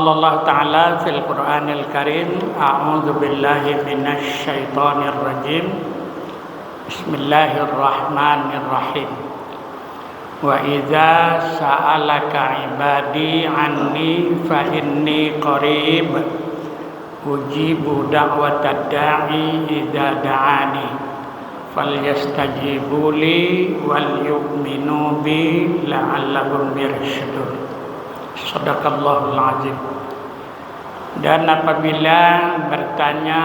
قال الله تعالى في القرآن الكريم أعوذ بالله من الشيطان الرجيم بسم الله الرحمن الرحيم وإذا سألك عبادي عني فإني قريب أجيب دعوة الداعي إذا دعاني فليستجيبوا لي وليؤمنوا بي لعلهم يرشدون. Shadaqallahul azim. Dan apabila bertanya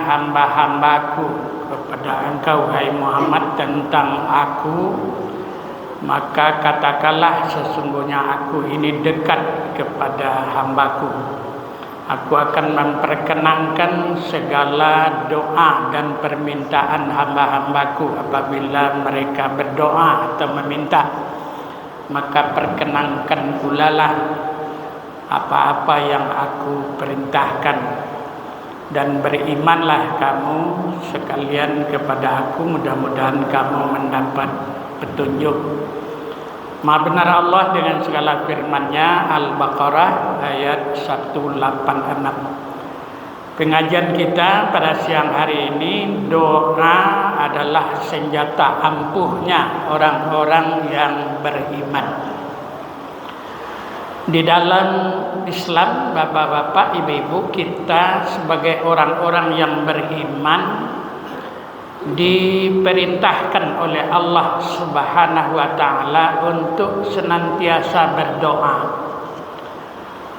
hamba-hambaku kepada engkau hai Muhammad tentang aku, maka katakanlah sesungguhnya aku ini dekat kepada hambaku. Aku akan memperkenankan segala doa dan permintaan hamba-hambaku apabila mereka berdoa atau meminta. Maka perkenankan pulalah apa-apa yang aku perintahkan, dan berimanlah kamu sekalian kepada aku, mudah-mudahan kamu mendapat petunjuk. Maha benar Allah dengan segala firman-Nya. Al-Baqarah ayat 186. Pengajian kita pada siang hari ini, doa adalah senjata ampuhnya orang-orang yang beriman. Di dalam Islam, bapak-bapak, ibu-ibu, kita sebagai orang-orang yang beriman diperintahkan oleh Allah Subhanahu wa taala untuk senantiasa berdoa.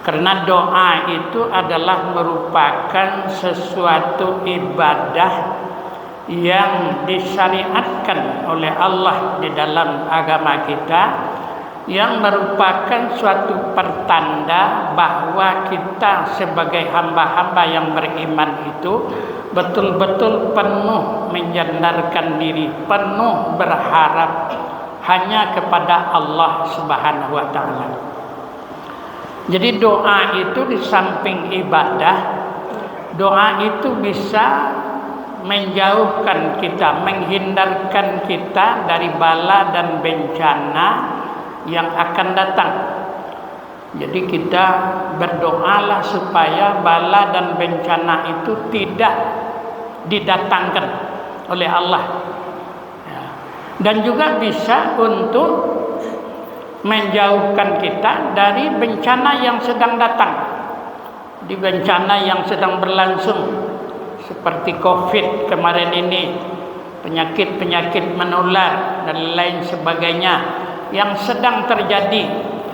Karena doa itu adalah merupakan sesuatu ibadah yang disyariatkan oleh Allah di dalam agama kita, yang merupakan suatu pertanda bahwa kita sebagai hamba-hamba yang beriman itu betul-betul penuh menyandarkan diri, penuh berharap hanya kepada Allah Subhanahu wa taala. Jadi doa itu di samping ibadah, doa itu bisa menjauhkan kita, menghindarkan kita dari bala dan bencana yang akan datang. Jadi kita berdoalah supaya bala dan bencana itu tidak didatangkan oleh Allah. Dan juga bisa untuk menjauhkan kita dari bencana yang sedang datang, di bencana yang sedang berlangsung seperti COVID kemarin ini, penyakit-penyakit menular dan lain sebagainya yang sedang terjadi.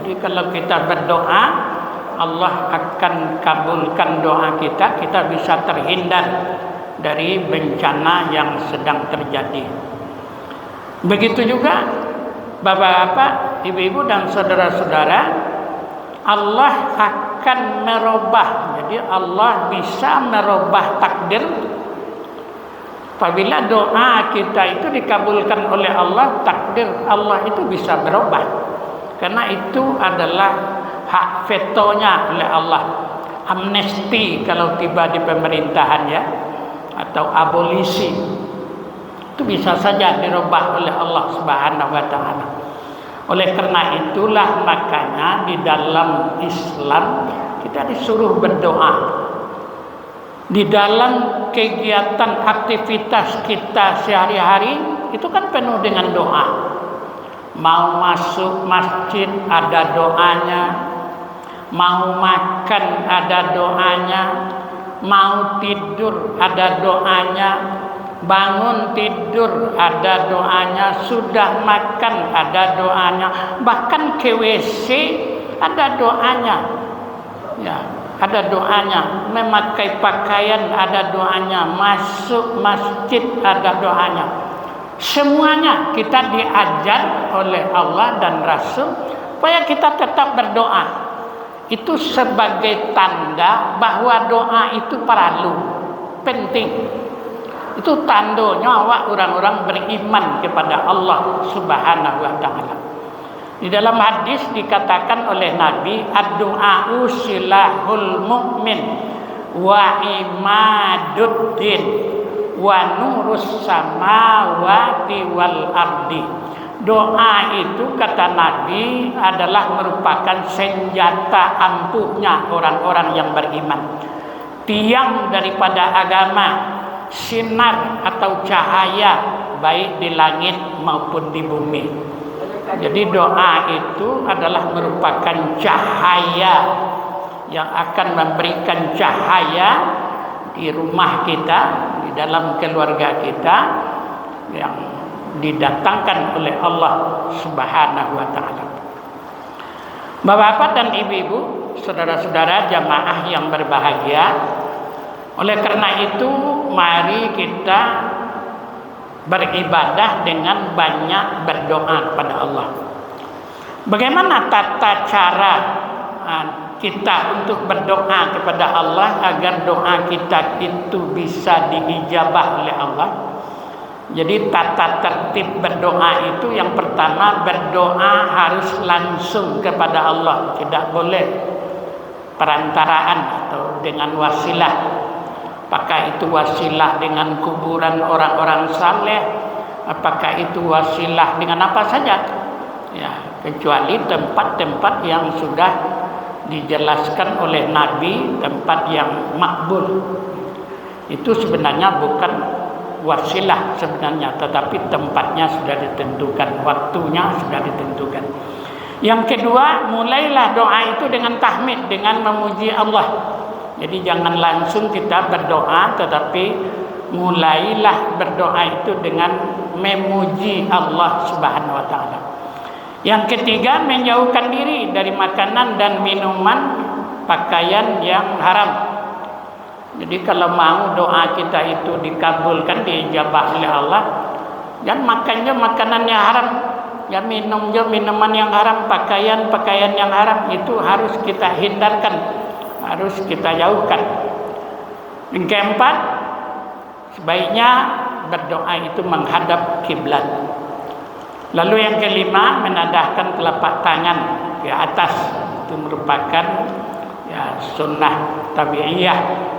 Jadi kalau kita berdoa, Allah akan kabulkan doa kita, kita bisa terhindar dari bencana yang sedang terjadi. Begitu juga bapak-bapak, ibu-ibu dan saudara-saudara, Allah akan merubah. Jadi Allah bisa merubah takdir. Apabila doa kita itu dikabulkan oleh Allah, takdir Allah itu bisa berubah. Karena itu adalah hak vetonya oleh Allah. Amnesti kalau tiba di pemerintahan ya, atau abolisi, itu bisa saja dirubah oleh Allah Subhanahu wa taala. Oleh karena itulah makanya di dalam Islam kita disuruh berdoa. Di dalam kegiatan aktivitas kita sehari-hari itu kan penuh dengan doa. Mau masuk masjid ada doanya, mau makan ada doanya, mau tidur ada doanya, bangun tidur ada doanya, sudah makan ada doanya, bahkan ke WC ada doanya. Ya, ada doanya. Memakai pakaian ada doanya, masuk masjid ada doanya. Semuanya kita diajar oleh Allah dan Rasul supaya kita tetap berdoa. Itu sebagai tanda bahwa doa itu perlu, penting. Itu tandanya awak orang-orang beriman kepada Allah Subhanahu wa taala. Di dalam hadis dikatakan oleh Nabi, ad-du'a'u silahul mu'min wa imaduddin wa nurus samawati wal ardi. Doa itu kata Nabi adalah merupakan senjata ampuhnya orang-orang yang beriman. Tiang daripada agama, sinar atau cahaya baik di langit maupun di bumi. Jadi doa itu adalah merupakan cahaya yang akan memberikan cahaya di rumah kita, di dalam keluarga kita, yang didatangkan oleh Allah Subhanahu wa taala. Bapak-bapak dan ibu-ibu, saudara-saudara jamaah yang berbahagia, oleh karena itu mari kita beribadah dengan banyak berdoa kepada Allah. Bagaimana tata cara kita untuk berdoa kepada Allah agar doa kita itu bisa diijabah oleh Allah? Jadi tata tertib berdoa itu yang pertama, berdoa harus langsung kepada Allah, tidak boleh perantaraan atau dengan wasilah. Apakah itu wasilah dengan kuburan orang-orang saleh, apakah itu wasilah dengan apa saja, ya, kecuali tempat-tempat yang sudah dijelaskan oleh Nabi, tempat yang makbul. Itu sebenarnya bukan wasilah sebenarnya, tetapi tempatnya sudah ditentukan, waktunya sudah ditentukan. Yang kedua, mulailah doa itu dengan tahmid, dengan memuji Allah. Jadi jangan langsung kita berdoa, tetapi mulailah berdoa itu dengan memuji Allah Subhanahu wa taala. Yang ketiga, menjauhkan diri dari makanan dan minuman, pakaian yang haram. Jadi kalau mau doa kita itu dikabulkan, diijabah oleh Allah, jangan makannya makanan yang haram, ya minumnya minuman yang haram, pakaian yang haram, itu harus kita hindarkan, harus kita jauhkan. Yang keempat, sebaiknya berdoa itu menghadap kiblat. Lalu yang kelima, menadahkan telapak tangan ke atas, itu merupakan ya sunnah tabi'iyah.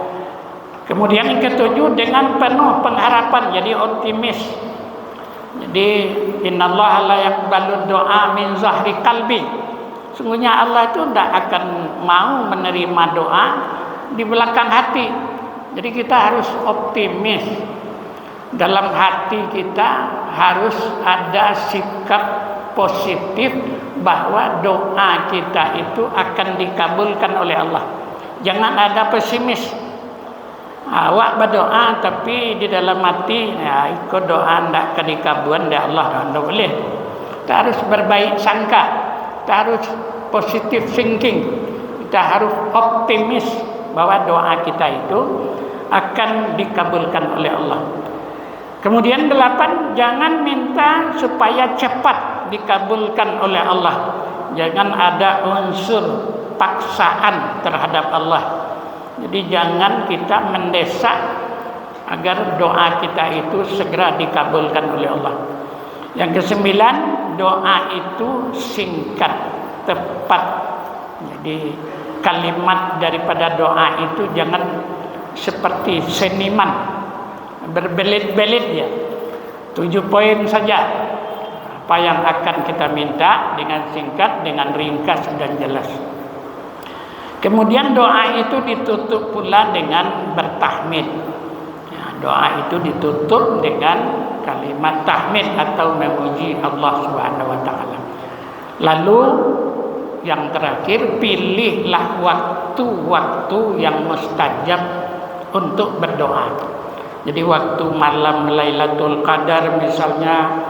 Kemudian yang ketujuh, dengan penuh pengharapan, jadi optimis. Jadi innallaha la yaqbalu doa min zahri qalbi. Sungguhnya Allah itu tidak akan mau menerima doa di belakang hati. Jadi kita harus optimis. Dalam hati kita harus ada sikap positif bahwa doa kita itu akan dikabulkan oleh Allah. Jangan ada pesimis. Awak berdoa tapi di dalam hati ya ikut doa ndak akan dikabulkan oleh Allah, ndak boleh. Kita harus berbaik sangka, kita harus positive thinking, kita harus optimis bahwa doa kita itu akan dikabulkan oleh Allah. Kemudian 8, jangan minta supaya cepat dikabulkan oleh Allah. Jangan ada unsur paksaan terhadap Allah. Jadi jangan kita mendesak agar doa kita itu segera dikabulkan oleh Allah. Yang ke-9, doa itu singkat, tepat. Jadi kalimat daripada doa itu jangan seperti seniman, berbelit-belit ya. 7 poin saja apa yang akan kita minta, dengan singkat, dengan ringkas dan jelas. Kemudian doa itu ditutup pula dengan bertahmid. Ya, doa itu ditutup dengan kalimat tahmid atau memuji Allah Subhanahu wa taala. Lalu yang terakhir, pilihlah waktu-waktu yang mustajab untuk berdoa. Jadi waktu malam Lailatul Qadar misalnya,